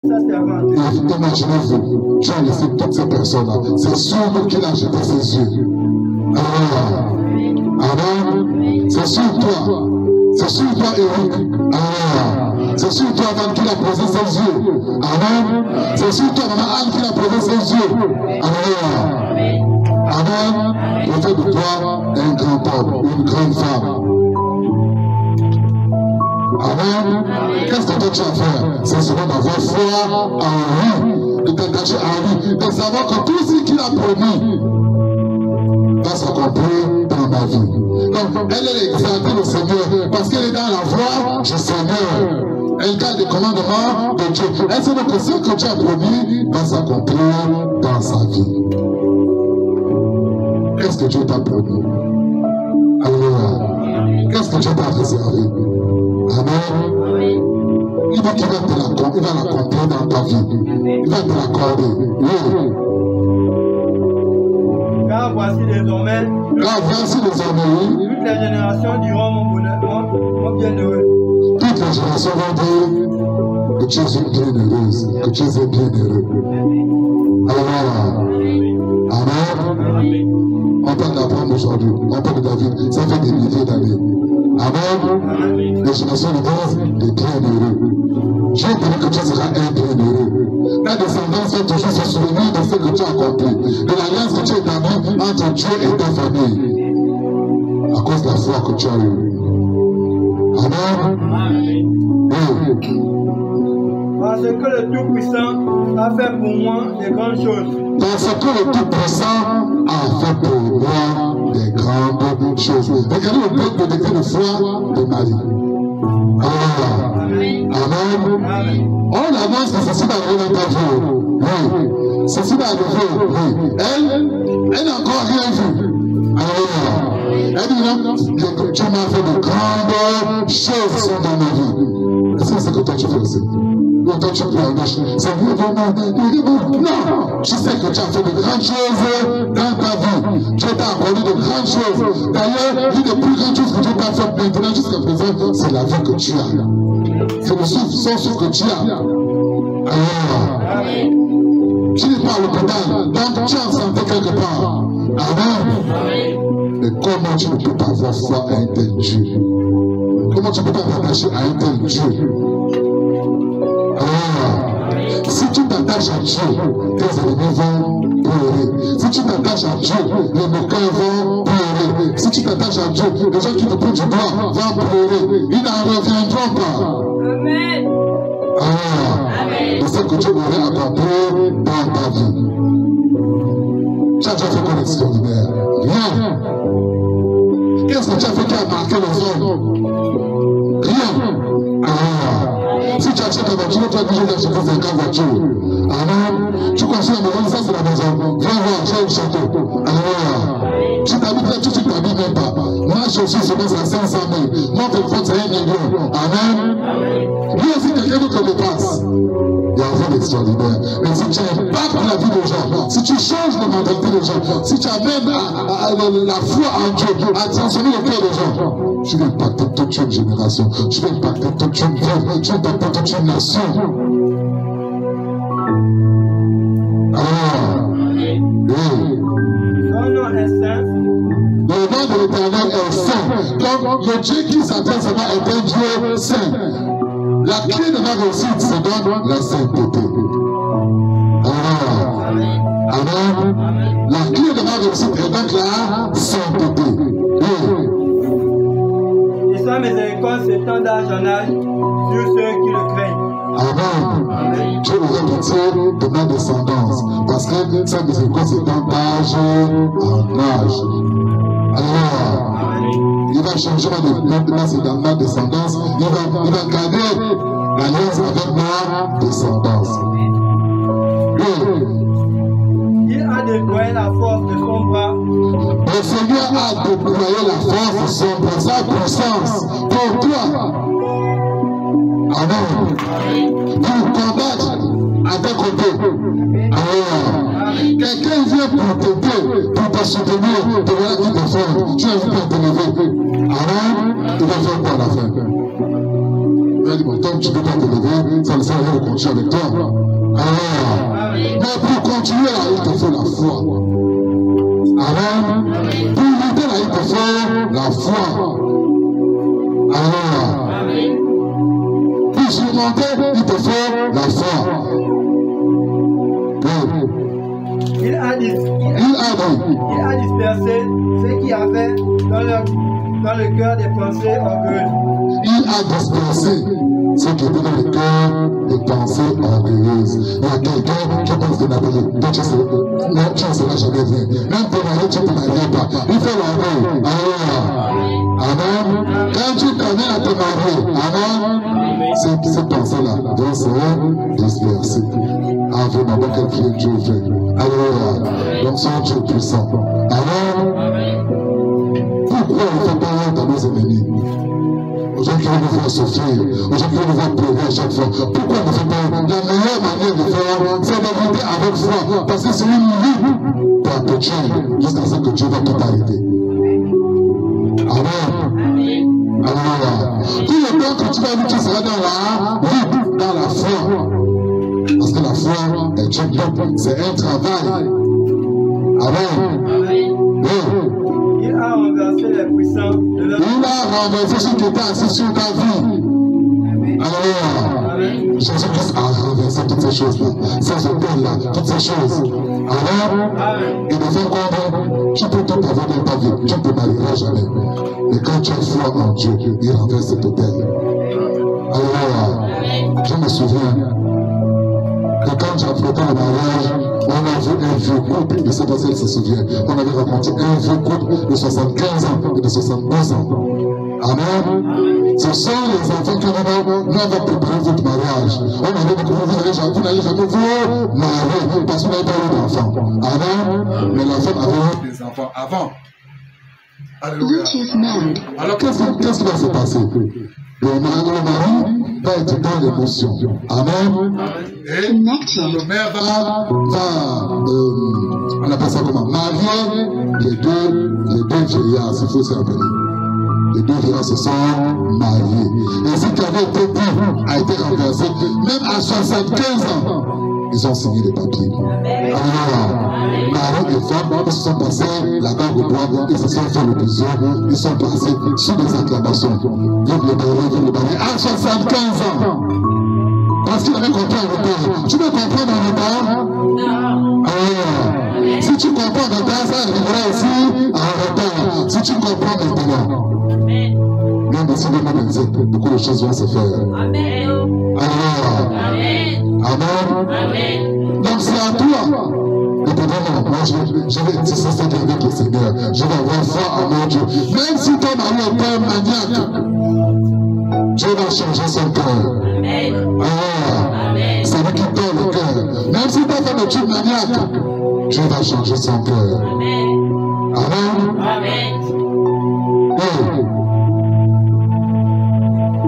Imaginez-vous, tu as laissé toutes ces personnes-là. C'est sur nous qu'il a jeté ses yeux. Amen. C'est sur toi. C'est sur toi, Eric. Amen. C'est sur toi, Van, qu'il a posé ses yeux. Amen. C'est sur toi, Maman Anne, qu'il a posé ses yeux. Amen. Amen. Il fait de toi un grand homme, une grande femme. Amen. Qu'est-ce que toi tu vas faire? C'est seulement d'avoir foi en lui, de t'attacher à lui, de savoir que tout ce qu'il a promis va s'accomplir dans ma vie. Donc, elle est exaltée le Seigneur parce qu'elle est dans la voie du Seigneur. Elle garde les commandements de Dieu. Elle sait que ce que Dieu a promis va s'accomplir dans sa vie. Qu'est-ce que Dieu t'a promis? Alléluia. Qu'est-ce que Dieu t'a réservé? Amen. Il dit qu'il va l'accomplir dans ta vie. Il va te l'accorder. Oui. Car voici désormais, toutes les générations diront mon bonheur, mon bienheureux. Toutes les générations vont dire que tu es une bienheureuse, que tu es un bienheureux. Alléluia. Amen. On parle d'Abraham aujourd'hui, on parle de David, ça fait des milliers d'années. Amen. Les générations disent des bienheureux. Dieu dit que tu seras un bienheureux. Ta descendance va toujours se souvenir de ce que tu as accompli, de l'alliance que tu as établie entre Dieu et ta famille, à cause de la foi que tu as eue. Amen. Oui. Parce que le Tout-Puissant a fait pour moi des grandes choses. Parce que le Tout-Puissant a fait pour moi des grandes choses. Regardez le bloc de décret de foi de Marie. Amen. Amen. On avance que ceci va arriver dans ta vie. Oui. Ceci va arriver. Oui. Elle n'a encore rien vu. Amen. Elle dit non, tu m'as fait de grandes choses dans ma vie. Est-ce que c'est que toi tu fais aussi? Non, toi tu peux en lâcher. C'est vraiment. Non, tu sais que tu as fait de grandes choses dans ta vie. Dieu t'a accordé de grandes choses. D'ailleurs, l'une des plus grandes choses que Dieu t'a fait maintenant jusqu'à présent, c'est la vie que tu as. C'est le souffle, son souffle que tu as. Alors, tu n'es pas à l'hôpital, donc tu es en santé quelque part. Amen. Mais comment tu ne peux pas avoir foi à un tel Dieu? Comment tu ne peux pas t'attacher à un tel Dieu? Si tu t'attaches à Dieu, tes ennemis vont pleurer. Si tu t'attaches à Dieu, les moqueurs vont pleurer. Si tu t'attaches à Dieu, les gens qui te prennent du doigt vont pleurer. Ils n'en reviendront pas. Amen. C'est ce que Dieu aurait accompli dans ta vie. Tu as déjà fait quoi d'extraordinaire? Rien. Qu'est-ce que tu as fait qui a marqué les hommes? Rien. Si tu achètes ta voiture, tu as dit que j'ai acheté 50 voitures. Amen. Tu construis la maison, ça c'est la maison. Viens voir, j'ai un château. Amen. Tu t'habites là, tu t'habilles même pas. Ma chaussure se met à 500 000. Mon téléphone c'est 1 million. Amen. Lui aussi, quelqu'un d'autre le passe. Il y a rien d'extraordinaire. Mais si tu impactes la vie des gens, si tu changes la mentalité des gens, si tu amènes la foi en Dieu à transformer le cœur des gens, tu vas impacter toute une génération, tu vas impacter toute une vie, tu vas impacter toute une nation. Alors, oui. Son nom est saint. Le nom de l'Éternel est saint. Donc, le Dieu qui s'appelle seulement est un Dieu saint. La clé de ma réussite, c'est donc la sainteté. Amen. La clé de ma réussite est donc la sainteté. Oui. Et sa miséricorde s'étend d'âge en âge sur ceux qui le craignent. Amen. Dieu aurait pitié de ma descendance, parce que sa miséricorde s'étend d'âge en âge. Alors, il va changer ma descendance, il va garder l'alliance avec ma descendance. Oui. Il a déployé la force de son bras. Le Seigneur a déployé la force de son bras, sa puissance pour toi. Amen. Pour combattre à tes côtés. Amen. Quelqu'un vient pour t'aider, pour te soutenir, te voilà qui te fait. Tu as vu pour te lever. Amen. Il va faire quoi à la fin? dit, bon, tant que tu ne peux pas te lever, ça ne sert à rien de continuer avec toi. Mais pour continuer là, il te faut la foi. Amen. Pour lutter là, il te faut la foi. Amen. Pour surmonter, il te faut la foi. Il a dispersé ceux qui avaient dans le cœur des pensées orgueilleuses. Il a dispersé ceux qui étaient dans le cœur des pensées orgueilleuses. Il y a quelqu'un qui pense de Nathalie. Toi, tu sais, non, tu ne seras jamais bien. Même ton mari, tu ne te marieras pas. Il fait l'orgueil. Amen. Quand tu connais à te marier, amen, ces pensées-là vont se disperser. Avec ma boîte qui est Dieu fait. Alléluia. Donc, c'est Dieu puissant. Amen. Pourquoi on fait pas honte à nos ennemis? Aux gens qui vont nous voir souffrir, aux gens qui vont nous voir pleurer à chaque fois. Pourquoi on ne fait pas honte? La meilleure manière de faire, c'est d'avancer avec foi. Parce que c'est une vie perpétuelle jusqu'à ce que Dieu va tout arrêter. Amen. Alléluia. Tout le temps que tu vas vivre, tu seras dans la vie, dans la foi. Parce que la foi est une lutte, c'est un travail. Amen. Il a renversé les puissants de leur... Il a renversé ceux qui étaient assis sur ta vie. Alléluia. Jésus-Christ a renversé toutes ces choses-là, ces hôtels-là, toutes ces choses. Amen. Et de faire quoi? Tu peux tout avoir dans ta vie, tu ne te marieras jamais. Mais quand tu as foi en Dieu, il renverse cet hôtel. Alléluia. Je me souviens que quand j'ai apprêté le mariage, on a vu un vieux couple, je ne sais pas si elle se souvient, on avait rencontré un vieux couple de 75 ans et de 72 ans. Amen. Ce sont les enfants que nous avons préparé votre mariage. On avait dit que vous n'allez jamais vous marier parce que vous n'avez pas eu d'enfants. Amen. Mais la femme avait eu des enfants avant. Alléluia. Alors qu'est-ce qui va se passer? Le mari va être dans l'émotion. Amen. Et le maire va on appelle ça comment? Marier les deux vieillards, s'il faut s'appeler. Les deux vieillards se sont mariés. Et ce qui avait été dit a été renversé. Même à 75 ans, ils ont signé les papiers. Alléluia. Mari et femme, ils se sont passés la langue au bois, ils se sont fait le bisou, ils sont passés sous des acclamations. Vive le baril, à 75 ans. Parce qu'il avait compris en retard. Tu veux comprendre en retard? Non. Si tu comprends en retard, ça arrivera aussi en retard. Si tu comprends maintenant, même d'ici 2027, beaucoup de choses vont se faire. Amen. Amen. Donc c'est à toi. Et puis moi, je vais être sincère avec le Seigneur. Je vais avoir foi en mon Dieu. Même si ton mari est un maniaque, Dieu va changer son cœur. C'est lui qui donne le cœur. Même si ta femme est une maniaque, Dieu va changer son cœur. Amen.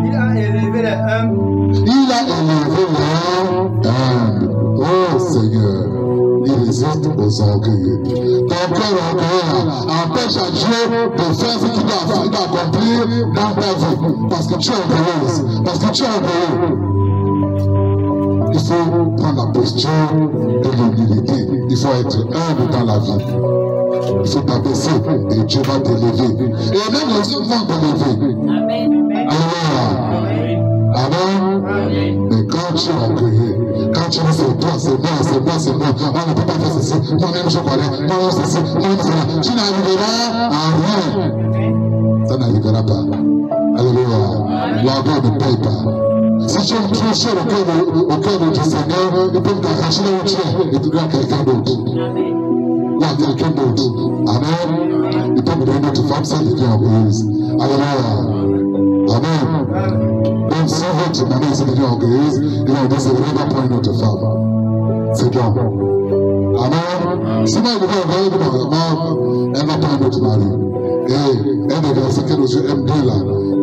Il a élevé les humbles. Il a élevé les humbles. Oh Seigneur, il résiste aux orgueilleux. Ton cœur orgueilleux empêche à Dieu de faire ce qu'il doit accomplir dans ta vie. Parce que tu es orgueilleuse. Parce que tu es orgueilleux. Il faut prendre la posture de l'humilité. Il faut être humble dans la vie. Il faut t'abaisser et Dieu va t'élever. Et même les hommes vont t'élever. Alléluia. Amen. Mais quand tu es orgueilleux, quand tu dis c'est toi, c'est moi, c'est moi, c'est moi, on ne peut pas faire ceci, moi-même je connais, moi-même ceci, moi-même cela, tu n'arriveras à rien. Ça n'arrivera pas. Alléluia. L'orgueil ne paye pas. Si tu es trop cher au cœur de Dieu Seigneur, il peut t'arracher là où tu es et te donner à quelqu'un d'autre. Ou à quelqu'un d'autre. Amen. Il peut me donner notre femme, ça devient orgueilleuse. Alléluia. Amen. Donc si votre maman se devient orgueilleuse, il va dire c'est vrai, il va prendre une autre femme. C'est bon. Amen. Si moi je devient orgueilleuse, elle va prendre un autre mari. Et un des versets que nos yeux aiment bien là.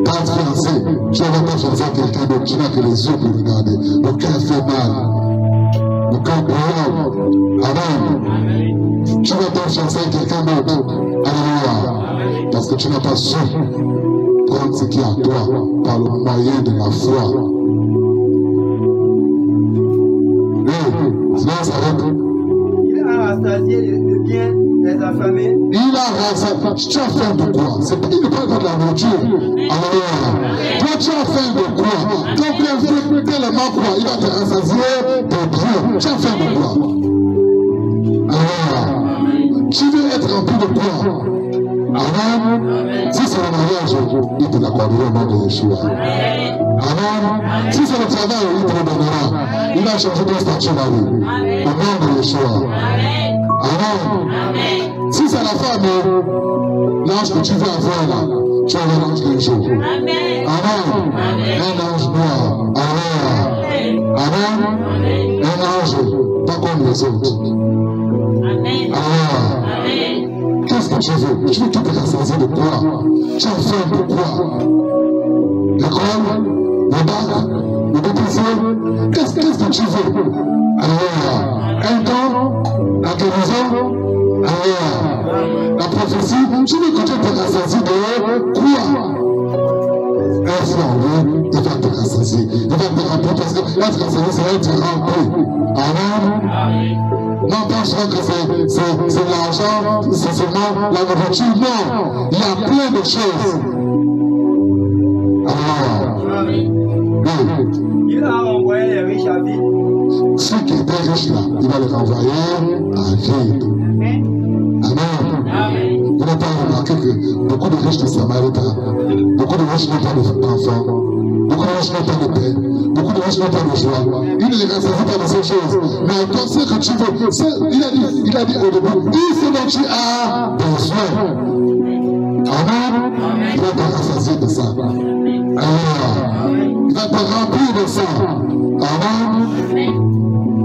Pas fiancé, tu vas pas fiancer quelqu'un d'autre, tu n'as que les yeux pour regarder. Le cœur fait mal. Le cœur brûle. Amen. Tu vas pas fiancer quelqu'un d'autre. Alléluia. Parce que tu n'as pas su prendre ce qui est à toi par le moyen de la foi. Il a rassasié le bien des affamés. Il a rassasié. Tu as faim de quoi? Il ne parle pas de la nourriture. Alors, toi tu as faim de quoi? Ton père fait tellement quoi? Il va te rassasier de bien. Tu as faim de quoi? Alors, tu veux être rempli de quoi? Amen. Si c'est le mariage, il te l'accordera au nom de Yeshua. Amen. Si c'est le travail, il te le donnera. Il va changer ton statut la vie. Au nom de Yeshua. Amen. Si c'est la femme, l'ange que tu veux avoir là, tu auras l'ange d'un jour. Amen. Un ange noir. Amen. Amen. Un ange, pas comme les autres. Amen. Qu'est-ce que tu veux? Tu veux tout te rassasier de quoi? Tu as faim de quoi? L'école? Le bac? Le BPC? Qu'est-ce que tu veux? Alors, un don? La guérison? Alors, la prophétie? Tu veux que tu te rassasies de quoi? Un flambeau, il va te rassasier. Il va te remplir parce que être rassasié, c'est être rempli. Amen. Non, pas je crois que c'est l'argent, c'est seulement la nourriture. Non, il y a plein de choses. Alors, oui. Il a renvoyé les riches à vide. Ceux qui étaient riches là, il va les renvoyer à vide. Amen. Vous n'avez pas remarqué que beaucoup de riches de Samaritains, beaucoup de riches n'ont pas d'enfants, beaucoup de riches n'ont pas de paix, beaucoup de riches n'ont pas de joie. Il ne les rassasie pas de ces choses. Mais toi, ce que tu veux, il a dit au début, dis ce dont tu as besoin. Amen. Il va te rassasier de ça. Alors, il va te remplir de ça. Amen.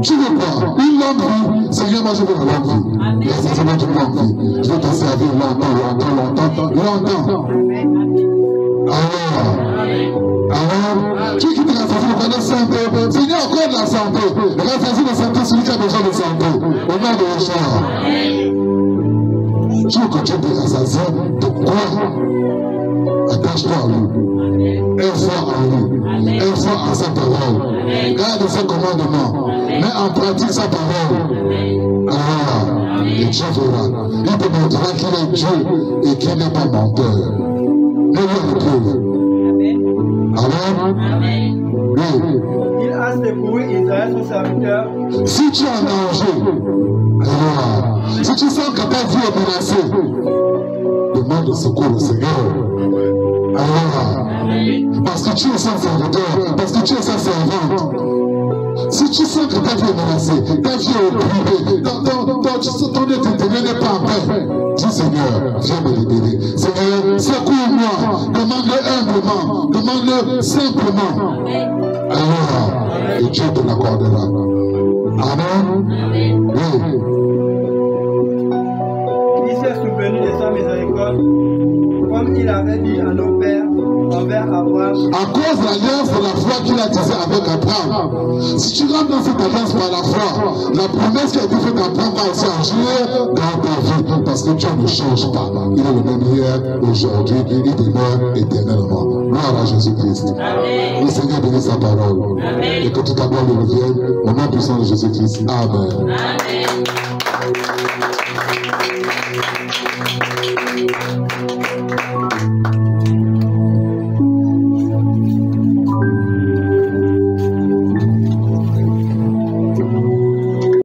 Tu veux quoi? Une longue vie. Seigneur, moi je veux une longue vie. Rassasiez-moi d'une longue vie. Je veux te servir longtemps. Alors, tu qui te rassasie de la santé, Seigneur, encore de la santé. Rassasie de santé, celui qui a besoin de santé. Au nom de Yeshua. Tu veux que tu te rassasies de quoi? Attache-toi à lui. Aie-foi en lui. Aie-foi en sa parole. Garde ses commandements. Mets en pratique sa parole. Alors, et Dieu verra. Il te montrera qu'il est Dieu et qu'il n'est pas menteur. Ne lui retrouve. Amen. Oui. Il a secouru Israël, son serviteur. Si tu es en danger, alors, si tu sens que ta vie est menacée, demande de secours au Seigneur. Alors, parce que tu es son serviteur, parce que tu es sa servante. Si tu sens que ta vie est menacée, ta vie est opprimée, ton être intérieur n'est pas en paix, dis Seigneur, viens me libérer. Seigneur, secours-moi, demande-le humblement, demande-le simplement. Alors, et Dieu te l'accordera. Amen. Oui. Il s'est souvenu de sa miséricorde, comme il avait dit à nos pères envers Abraham. À cause de l'alliance de la foi qu'il a tissée avec Abraham. Si tu rentres dans cette alliance par la foi, la promesse qui a été faite à Abraham va aussi agir dans ta vie. Parce que Dieu ne change pas. Il est le même hier, aujourd'hui, il demeure éternellement. Gloire à Jésus-Christ. Le Seigneur bénisse sa parole. Et que toute ta gloire lui revienne au nom puissant de Jésus-Christ. Amen.